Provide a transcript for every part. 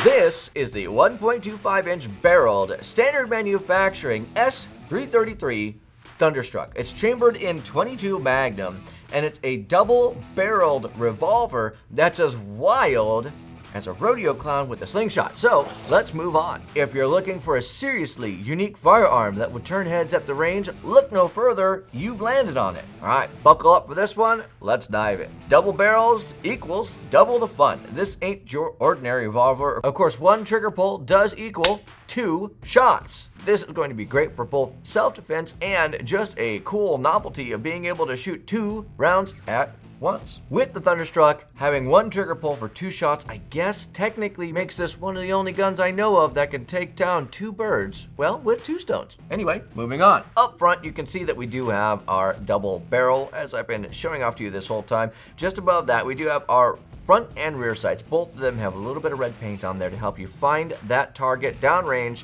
This is the 1.25-inch barreled standard manufacturing S333 Thunderstruck. It's chambered in .22 Magnum, and it's a double-barreled revolver that's as wild as a rodeo clown with a slingshot. So let's move on. If you're looking for a seriously unique firearm that would turn heads at the range, look no further, you've landed on it. All right, buckle up for this one, let's dive in. Double barrels equals double the fun. This ain't your ordinary revolver. Of course, one trigger pull does equal 2 shots. This is going to be great for both self-defense and just a cool novelty of being able to shoot 2 rounds at once. With the Thunderstruck, having one trigger pull for 2 shots, I guess technically makes this one of the only guns I know of that can take down 2 birds, well, with 2 stones. Anyway, moving on. Up front, you can see that we do have our double barrel, as I've been showing off to you this whole time. Just above that, we do have our front and rear sights. Both of them have a little bit of red paint on there to help you find that target downrange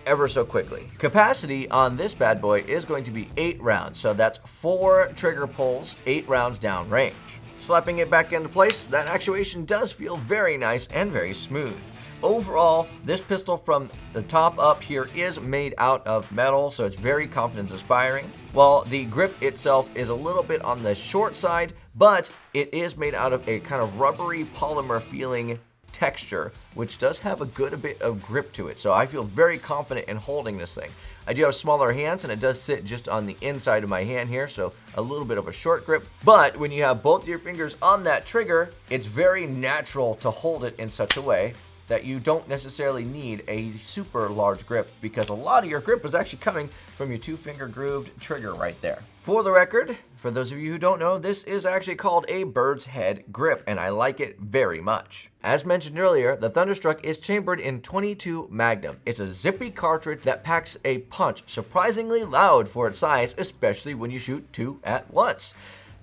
ever so quickly. Capacity on this bad boy is going to be 8 rounds, so that's 4 trigger pulls, 8 rounds down range. Slapping it back into place, that actuation does feel very nice and very smooth. Overall, this pistol from the top up here is made out of metal, so it's very confidence inspiring. While the grip itself is a little bit on the short side, but it is made out of a kind of rubbery polymer feeling texture, which does have a good bit of grip to it, so I feel very confident in holding this thing. I do have smaller hands, and it does sit just on the inside of my hand here, so a little bit of a short grip, but when you have both your fingers on that trigger, it's very natural to hold it in such a way that you don't necessarily need a super large grip, because a lot of your grip is actually coming from your 2-finger grooved trigger right there. For the record, for those of you who don't know, this is actually called a bird's head grip, and I like it very much. As mentioned earlier, the Thunderstruck is chambered in .22 Magnum. It's a zippy cartridge that packs a punch surprisingly loud for its size, especially when you shoot 2 at once.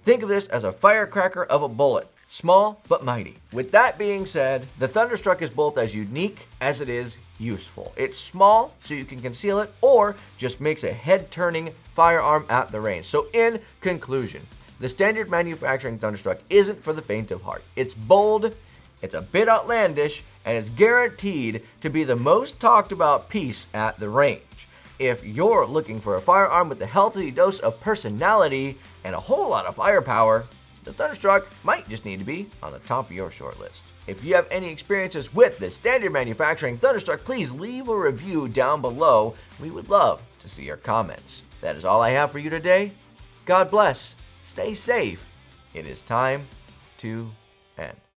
Think of this as a firecracker of a bullet. Small but mighty. With that being said, the Thunderstruck is both as unique as it is useful. It's small, so you can conceal it, or just makes a head-turning firearm at the range. So in conclusion, the standard manufacturing Thunderstruck isn't for the faint of heart. It's bold, it's a bit outlandish, and it's guaranteed to be the most talked about piece at the range. If you're looking for a firearm with a healthy dose of personality and a whole lot of firepower, the Thunderstruck might just need to be on the top of your short list. If you have any experiences with the standard manufacturing Thunderstruck, please leave a review down below. We would love to see your comments. That is all I have for you today. God bless. Stay safe. It is time to